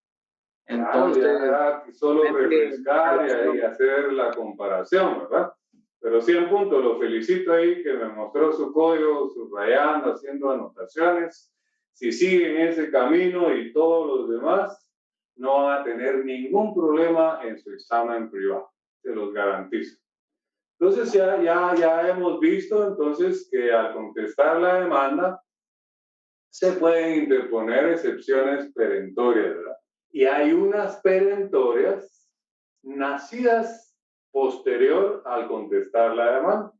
Entonces, claro, ya solo refrescar y hacer la comparación, ¿verdad? Pero 100 puntos, lo felicito ahí que me mostró su código, subrayando, haciendo anotaciones. Si siguen ese camino y todos los demás, no van a tener ningún problema en su examen privado, se los garantizo. Entonces ya hemos visto entonces que al contestar la demanda se pueden interponer excepciones perentorias, ¿verdad? Y hay unas perentorias nacidas posterior al contestar la demanda,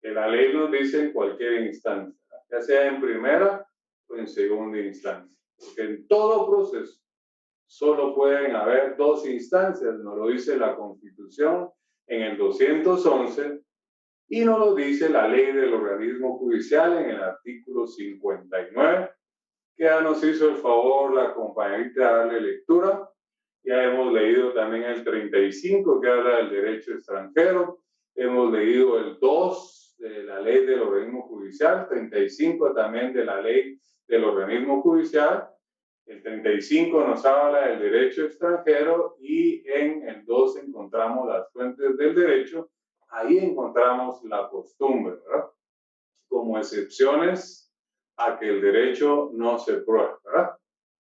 que la ley nos dice en cualquier instancia, ¿verdad? Ya sea en primera o en segunda instancia, porque en todo proceso solo pueden haber dos instancias, nos lo dice la Constitución en el 211 y nos lo dice la ley del organismo judicial en el artículo 59, que ya nos hizo el favor la compañerita de darle lectura. Ya hemos leído también el 35, que habla del derecho extranjero. Hemos leído el 2 de la ley del organismo judicial, 35 también de la ley del organismo judicial. El 35 nos habla del derecho extranjero y en el 2 encontramos las fuentes del derecho. Ahí encontramos la costumbre, ¿verdad? Como excepciones a que el derecho no se pruebe, ¿verdad?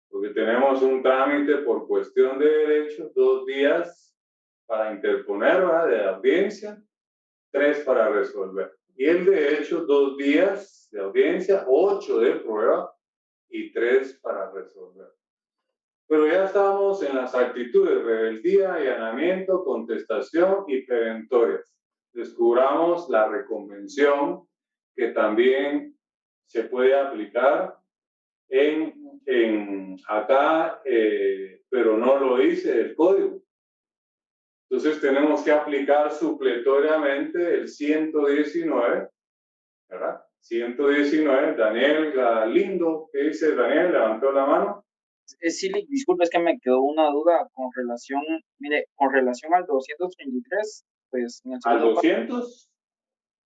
Porque tenemos un trámite por cuestión de derecho, 2 días para interponer, ¿verdad? De audiencia, 3 para resolver. Y el de hecho, 2 días de audiencia, 8 de prueba y 3 para resolver. Pero ya estamos en las actitudes: rebeldía, allanamiento, contestación y perentorias. Descubramos la reconvención, que también se puede aplicar acá, pero no lo dice el código. Entonces tenemos que aplicar supletoriamente el 119, ¿verdad? 119, Daniel Galindo, ¿qué dice Daniel? ¿Levantó la mano? Sí, disculpe, es que me quedó una duda con relación, mire, con relación al 233, pues... En el ¿Al 200?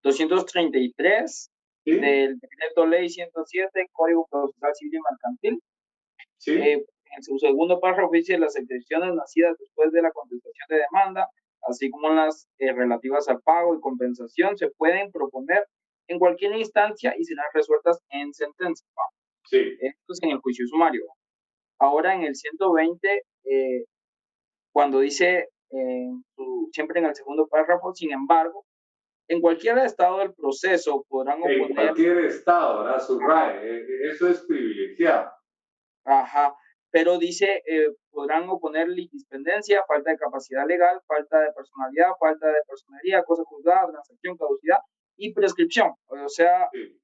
233 ¿sí? Del decreto ley 107, Código Procesal Civil y Mercantil. Sí. En su segundo párrafo dice: las excepciones nacidas después de la contestación de demanda, así como las relativas al pago y compensación, se pueden proponer en cualquier instancia y serán resueltas en sentencia. Sí. Esto es en el juicio sumario. Ahora en el 120, cuando dice, siempre en el segundo párrafo, sin embargo, en cualquier estado del proceso podrán oponer... En cualquier estado, ¿verdad? Subraye, eso es privilegiado. Ajá, pero dice, podrán oponer litispendencia, falta de capacidad legal, falta de personalidad, falta de personería, cosa juzgada, transacción, caducidad y prescripción. O sea, sí.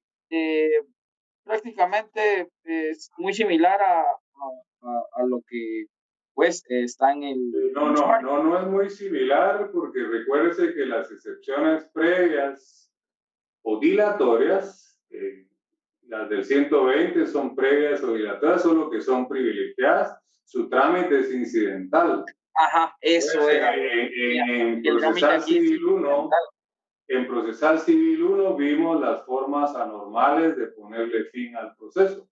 Prácticamente es muy similar a lo que pues está en el... No es muy similar, porque recuérdese que las excepciones previas o dilatorias Las del 120 son previas obligatorias, solo que son privilegiadas. Su trámite es incidental. Ajá, eso Pues, era. en procesal civil 1, en procesal civil 1 vimos las formas anormales de ponerle fin al proceso.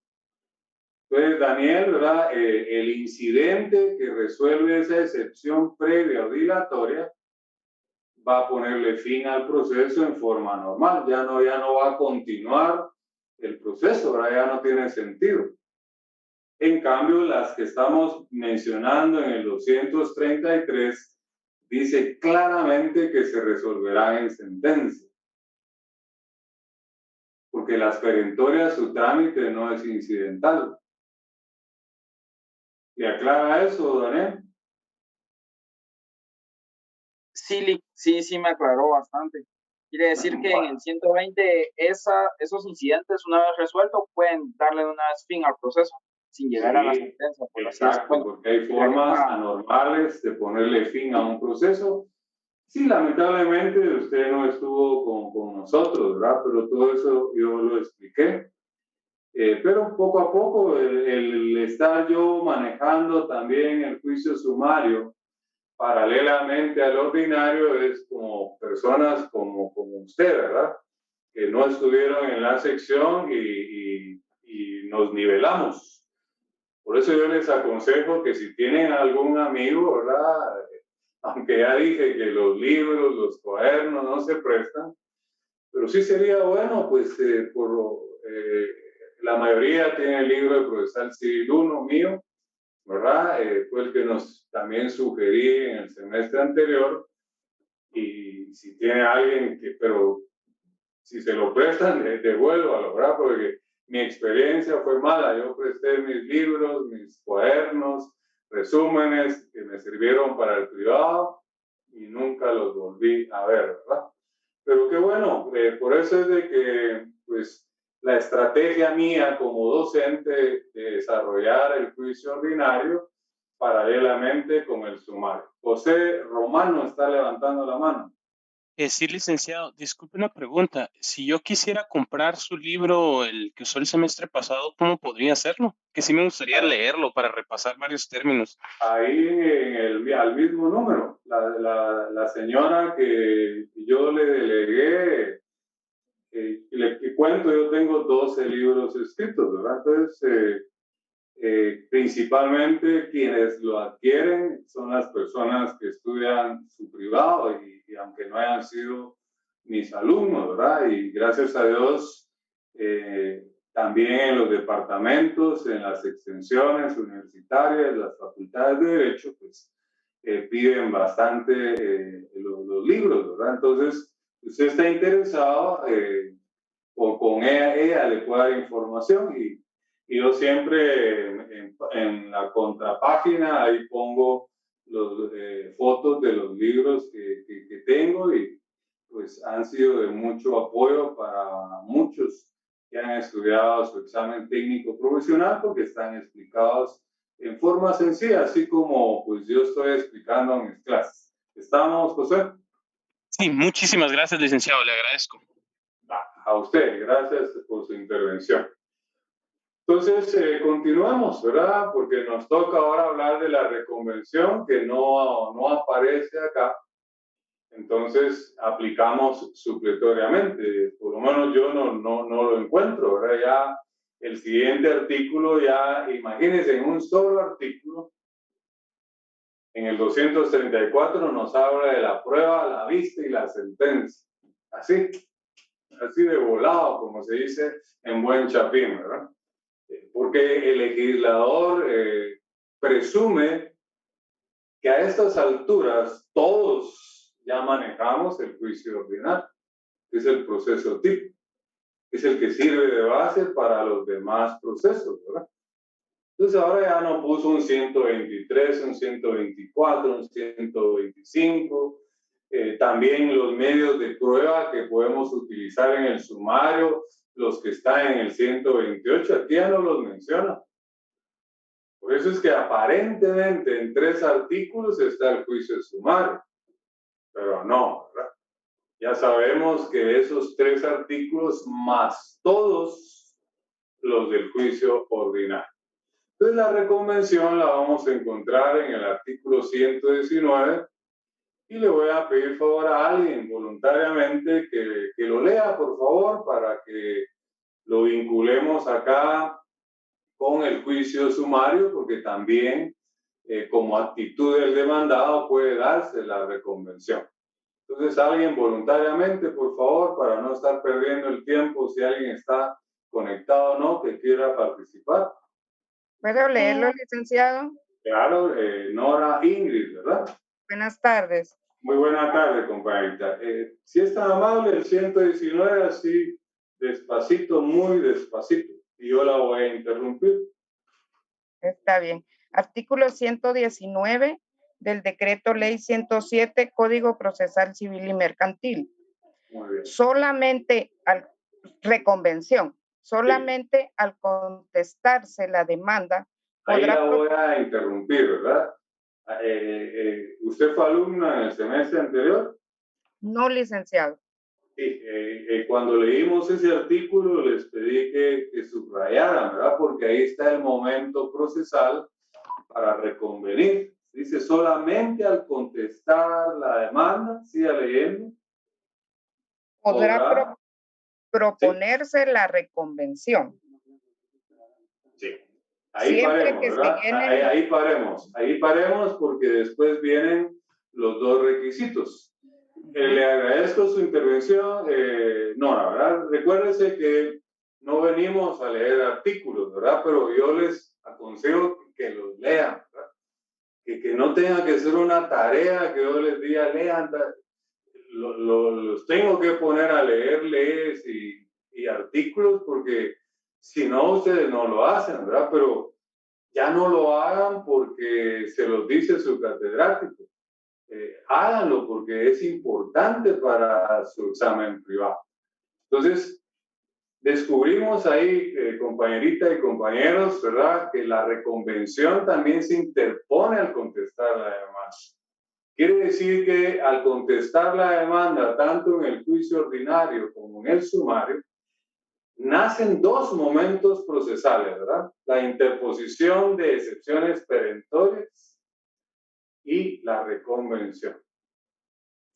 Entonces, Daniel, ¿verdad? El incidente que resuelve esa excepción previa o dilatoria va a ponerle fin al proceso en forma normal. Ya no va a continuar el proceso, ¿verdad? Ya no tiene sentido. En cambio, las que estamos mencionando en el 233 dice claramente que se resolverán en sentencia. Porque las perentorias, su trámite no es incidental. ¿Le aclara eso, Daniel? Sí, me aclaró bastante. Quiere decir que en el 120 esos incidentes, una vez resueltos, pueden darle una vez fin al proceso sin llegar a la sentencia. Exacto, porque hay formas anormales de ponerle fin a un proceso. Sí, lamentablemente usted no estuvo con nosotros, ¿verdad? Pero todo eso yo lo expliqué. Pero poco a poco el estar yo manejando también el juicio sumario paralelamente al ordinario es como personas como usted, ¿verdad? Que no estuvieron en la sección y nos nivelamos. Por eso yo les aconsejo que si tienen algún amigo, ¿verdad? Aunque ya dije que los libros, los cuadernos no se prestan, pero sí sería bueno, pues, la mayoría tiene el libro de Procesal Civil 1 mío, ¿verdad? Fue el que nos también sugerí en el semestre anterior. Y si tiene alguien pero si se lo prestan, devuélvalo, ¿verdad? Porque mi experiencia fue mala. Yo presté mis libros, mis cuadernos, resúmenes que me sirvieron para el privado y nunca los volví a ver, ¿verdad? Pero qué bueno, por eso es de que, pues, la estrategia mía como docente de desarrollar el juicio ordinario paralelamente con el sumario. José Romano está levantando la mano. Sí, licenciado, disculpe una pregunta. Si yo quisiera comprar su libro, el que usó el semestre pasado, ¿cómo podría hacerlo? Que sí me gustaría leerlo para repasar varios términos. Ahí al mismo número, la señora que yo le delegué, le cuento, yo tengo 12 libros escritos, ¿verdad? Entonces, principalmente quienes lo adquieren son las personas que estudian su privado y aunque no hayan sido mis alumnos, ¿verdad? Y gracias a Dios, también en los departamentos, en las extensiones universitarias, las facultades de Derecho, pues piden bastante los libros, ¿verdad? Entonces, si usted está interesado, con ella le puede dar información y yo siempre en la contrapágina ahí pongo fotos de los libros que tengo y pues han sido de mucho apoyo para muchos que han estudiado su examen técnico profesional porque están explicados en forma sencilla, así como pues yo estoy explicando en mis clases. ¿Estamos, José? Sí, muchísimas gracias, licenciado, le agradezco. A usted, gracias por su intervención. Entonces, continuamos, ¿verdad? Porque nos toca ahora hablar de la reconvención que no aparece acá. Entonces, aplicamos supletoriamente. Por lo menos yo no lo encuentro, ¿verdad? Ya el siguiente artículo, ya imagínense, en un solo artículo, en el 234 nos habla de la prueba, la vista y la sentencia. Así de volado, como se dice en buen chapín, ¿verdad? Porque el legislador presume que a estas alturas todos ya manejamos el juicio ordinario, que es el proceso tipo, es el que sirve de base para los demás procesos, ¿verdad? Entonces ahora ya no puso un 123, un 124, un 125, también los medios de prueba que podemos utilizar en el sumario, los que están en el 128, aquí ya no los menciona. Por eso es que aparentemente en 3 artículos está el juicio sumario, pero no, ¿verdad? Ya sabemos que esos 3 artículos más todos los del juicio ordinario. Entonces la reconvención la vamos a encontrar en el artículo 119 y le voy a pedir favor a alguien voluntariamente que lo lea, por favor, para que lo vinculemos acá con el juicio sumario, porque también como actitud del demandado puede darse la reconvención. Entonces, alguien voluntariamente, por favor, para no estar perdiendo el tiempo, si alguien está conectado o no, que quiera participar. ¿Puedo leerlo, licenciado? Claro, Nora Ingrid, ¿verdad? Buenas tardes. Muy buena tarde, compañerita. Si es tan amable, el 119, así despacito, muy despacito, y yo la voy a interrumpir. Está bien. Artículo 119 del Decreto Ley 107, Código Procesal Civil y Mercantil. Muy bien. Solamente al reconvención, solamente al contestarse la demanda. Ahí la voy a interrumpir, ¿verdad? ¿Usted fue alumna en el semestre anterior? No, licenciado. Sí, cuando leímos ese artículo les pedí que subrayaran, ¿verdad? Porque ahí está el momento procesal para reconvenir. Dice solamente al contestar la demanda, siga leyendo. Podrá proponerse la reconvención. Sí. Ahí paremos, ¿verdad? Ahí paremos porque después vienen los dos requisitos. Le agradezco su intervención, Nora, ¿verdad? Recuérdense que no venimos a leer artículos, ¿verdad? Pero yo les aconsejo que los lean, ¿verdad? Que no tenga que ser una tarea que yo les diga, lean, los tengo que poner a leer leyes y artículos porque si no, ustedes no lo hacen, ¿verdad? Pero ya no lo hagan porque se los dice su catedrático. Háganlo porque es importante para su examen privado. Entonces, descubrimos ahí, compañerita y compañeros, ¿verdad? Que la reconvención también se interpone al contestar la demanda. Quiere decir que al contestar la demanda, tanto en el juicio ordinario como en el sumario, nacen dos momentos procesales, ¿verdad? La interposición de excepciones perentorias y la reconvención.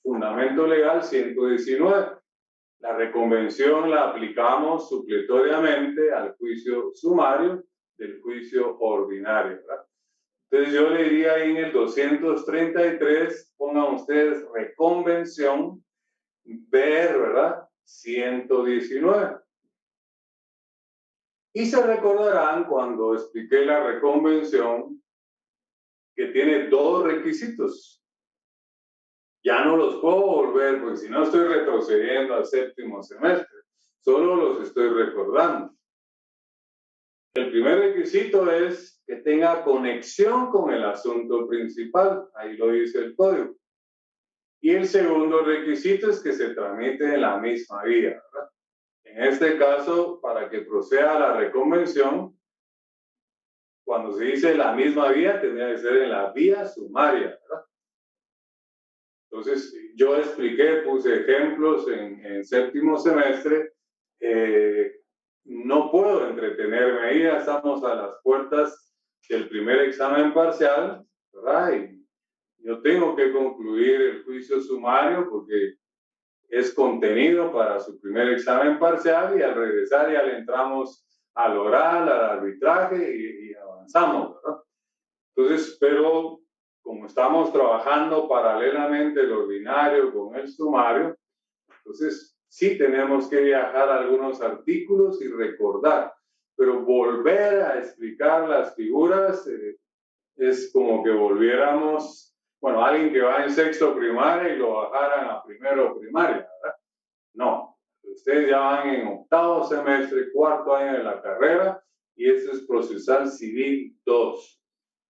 Fundamento legal 119. La reconvención la aplicamos supletoriamente al juicio sumario del juicio ordinario, ¿verdad? Entonces yo le diría ahí en el 233, pongan ustedes reconvención, ver, ¿verdad? 119. Y se recordarán cuando expliqué la reconvención que tiene dos requisitos. Ya no los puedo volver, porque si no estoy retrocediendo al séptimo semestre. Solo los estoy recordando. El primer requisito es que tenga conexión con el asunto principal. Ahí lo dice el código. Y el segundo requisito es que se tramite en la misma vía, ¿verdad? En este caso, para que proceda la reconvención, cuando se dice la misma vía, tendría que ser en la vía sumaria, ¿verdad? Entonces, yo expliqué, puse ejemplos en séptimo semestre. No puedo entretenerme ahí, ya estamos a las puertas del primer examen parcial, ¿verdad? Y yo tengo que concluir el juicio sumario porque es contenido para su primer examen parcial y al regresar ya le entramos al oral, al arbitraje y avanzamos, ¿verdad? Entonces, pero como estamos trabajando paralelamente el ordinario con el sumario, entonces sí tenemos que viajar a algunos artículos y recordar, pero volver a explicar las figuras es como que volviéramos, bueno, alguien que va en sexto primaria y lo bajaran a primero primaria, ¿verdad? No, ustedes ya van en octavo semestre, cuarto año de la carrera y esto es procesal civil 2.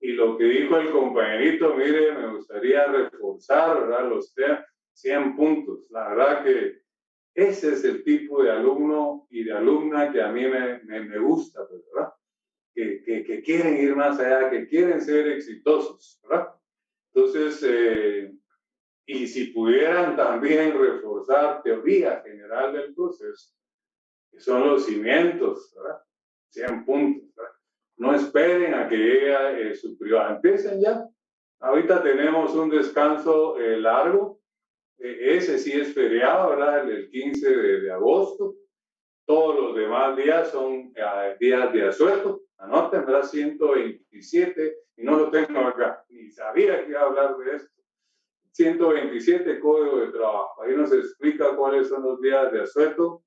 Y lo que dijo el compañerito, mire, me gustaría reforzar, ¿verdad? Los 100 puntos. La verdad que ese es el tipo de alumno y de alumna que a mí me gusta, ¿verdad? Que quieren ir más allá, que quieren ser exitosos, ¿verdad? Entonces, y si pudieran también reforzar teoría general del proceso, que son los cimientos, ¿verdad? 100 puntos. ¿Verdad? No esperen a que llegue su privado. Empiecen ya. Ahorita tenemos un descanso largo. Ese sí es feriado, ¿verdad? El 15 de agosto. Todos los demás días son días de asueto. Anoten, ¿verdad? 127. Y no lo tengo acá. Ni sabía que iba a hablar de esto. 127 Código de Trabajo. Ahí nos explica cuáles son los días de asueto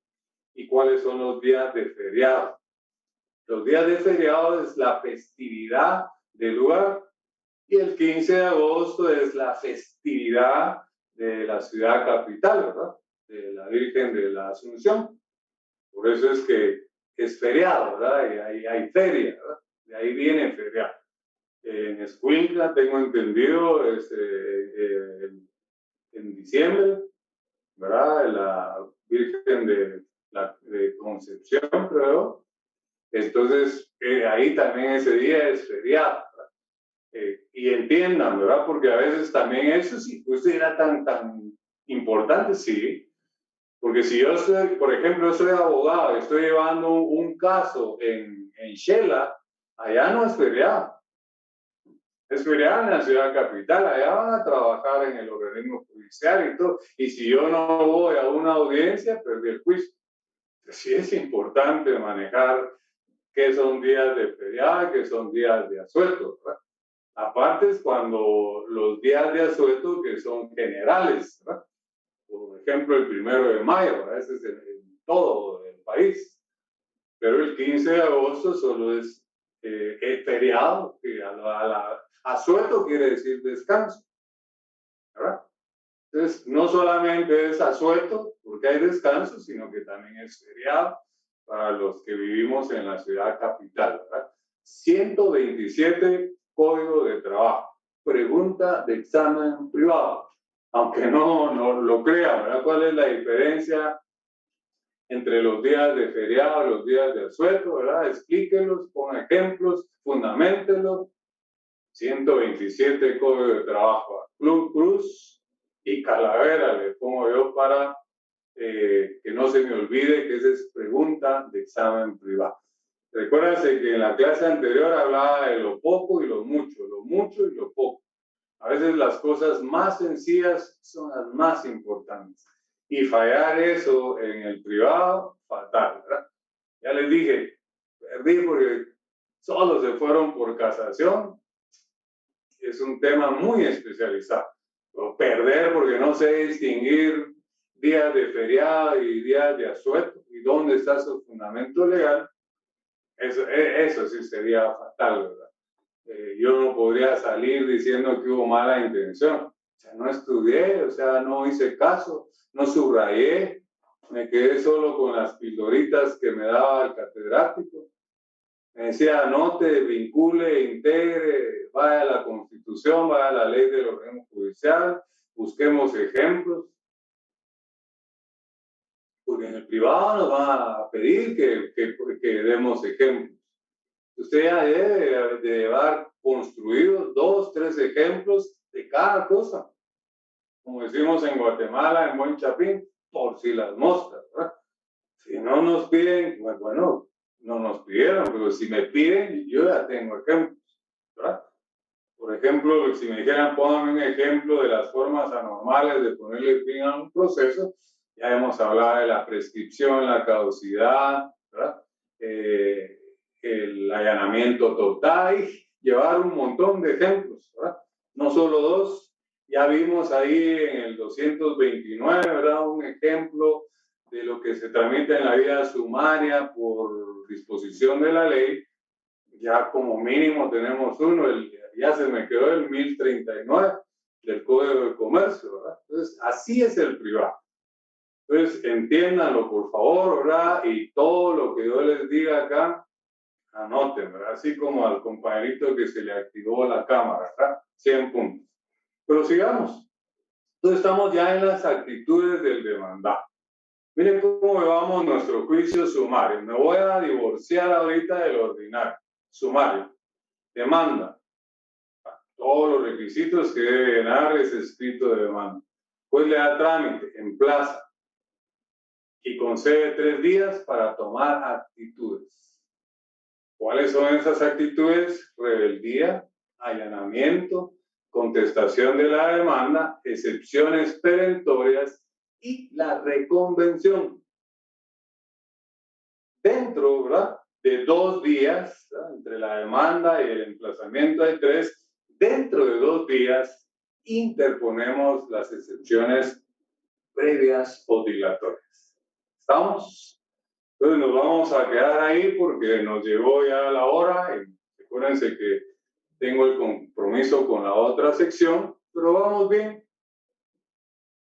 y cuáles son los días de feriado. Los días de feriado es la festividad del lugar y el 15 de agosto es la festividad de la ciudad capital, ¿verdad? De la Virgen de la Asunción. Por eso es que es feriado, ¿verdad? Y ahí hay feria, ¿verdad? De ahí viene feriado. En Escuintla, tengo entendido, en diciembre, ¿verdad? La Virgen de Concepción, creo. Entonces, ahí también ese día es feriado. Y entiendan, ¿verdad? Porque a veces también eso sí, pues era tan importante, sí. Porque si yo soy, por ejemplo, yo soy abogado, estoy llevando un caso en Shela, allá no es feriado. Es feriado en la ciudad capital, allá van a trabajar en el organismo judicial y todo. Y si yo no voy a una audiencia, perdí el juicio. Sí es importante manejar qué son días de feriado, qué son días de asueto, ¿verdad? Aparte es cuando los días de asueto que son generales, ¿verdad? Por ejemplo, el 1 de mayo, a veces en todo el país. Pero el 15 de agosto solo es feriado, que asueto quiere decir descanso, ¿verdad? Entonces, no solamente es asueto, porque hay descanso, sino que también es feriado para los que vivimos en la ciudad capital, ¿verdad? 127 Código de Trabajo. Pregunta de examen privado. Aunque no lo crean, ¿verdad? ¿Cuál es la diferencia entre los días de feriado y los días de asueto, ¿verdad? Explíquenlos, pongan ejemplos, fundamentenlos. 127 Código de Trabajo. Cruz y calavera le pongo yo para que no se me olvide que esa es pregunta de examen privado. Recuérdense que en la clase anterior hablaba de lo poco y lo mucho y lo poco. A veces las cosas más sencillas son las más importantes. Y fallar eso en el privado, fatal, ¿verdad? Ya les dije, perdí porque solo se fueron por casación. Es un tema muy especializado. O perder porque no sé distinguir días de feriado y días de asueto y dónde está su fundamento legal. Eso sí sería fatal, ¿verdad? Yo no podría salir diciendo que hubo mala intención. O sea, no estudié, o sea, no hice caso, no subrayé, me quedé solo con las pildoritas que me daba el catedrático. Me decía, anote, vincule, integre, vaya a la Constitución, vaya a la ley del organismo judicial, busquemos ejemplos. Porque en el privado nos van a pedir que demos ejemplos. Usted ya debe de llevar construidos 2, 3 ejemplos de cada cosa. Como decimos en Guatemala, en Buen Chapín, por si las moscas, ¿verdad? Si no nos piden, pues bueno, no nos pidieron, pero si me piden, yo ya tengo ejemplos, ¿verdad? Por ejemplo, si me dijeran, pónganme un ejemplo de las formas anormales de ponerle fin a un proceso, ya hemos hablado de la prescripción, la caducidad, ¿verdad? El allanamiento total, y llevar un montón de ejemplos, ¿verdad? No solo 2. Ya vimos ahí en el 229, ¿verdad? Un ejemplo de lo que se tramita en la vía sumaria por disposición de la ley. Ya como mínimo tenemos uno, ya se me quedó el 1039 del Código de Comercio, ¿verdad? Entonces, así es el privado. Entonces, entiéndanlo, por favor, ¿verdad? Y todo lo que yo les diga acá, anoten, ¿verdad? Así como al compañerito que se le activó la cámara, ¿verdad? 100 puntos. Pero sigamos. Entonces, estamos ya en las actitudes del demandado. Miren cómo llevamos nuestro juicio sumario. Me voy a divorciar ahorita del ordinario. Sumario. Demanda. Todos los requisitos que debe llenar ese escrito de demanda. Pues le da trámite, emplaza y concede 3 días para tomar actitudes. ¿Cuáles son esas actitudes? Rebeldía, allanamiento, contestación de la demanda, excepciones perentorias y la reconvención. Dentro, ¿verdad?, de 2 días, ¿verdad?, entre la demanda y el emplazamiento hay 3, dentro de 2 días interponemos las excepciones previas o dilatorias. ¿Estamos? Entonces nos vamos a quedar ahí porque nos llegó ya la hora. Y acuérdense que tengo el compromiso con la otra sección, pero vamos bien,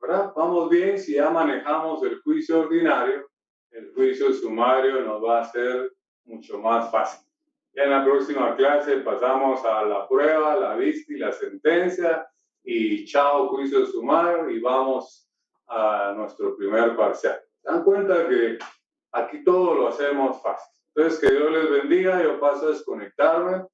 ¿verdad? Vamos bien. Si ya manejamos el juicio ordinario, el juicio sumario nos va a ser mucho más fácil. Ya en la próxima clase pasamos a la prueba, la vista y la sentencia, y chao juicio sumario, y vamos a nuestro primer parcial. ¿Se dan cuenta que aquí todo lo hacemos fácil? Entonces, que Dios les bendiga. Yo paso a desconectarme.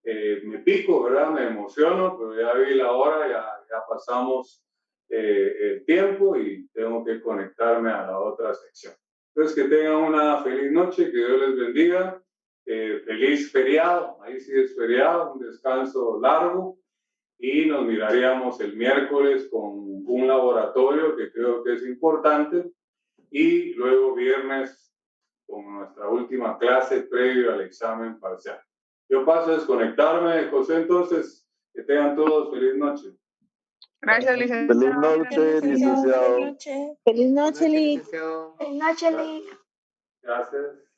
Me pico, ¿verdad? Me emociono, pero ya vi la hora, ya pasamos el tiempo y tengo que conectarme a la otra sección. Entonces, que tengan una feliz noche, que Dios les bendiga. Feliz feriado, ahí sí es feriado, un descanso largo, y nos miraríamos el miércoles con un laboratorio que creo que es importante, y luego viernes con nuestra última clase previo al examen parcial. Yo paso a desconectarme, José, entonces, que tengan todos feliz noche. Gracias, licenciado. Feliz noche, licenciado. Feliz noche, Lic. Feliz noche, Lic. Gracias.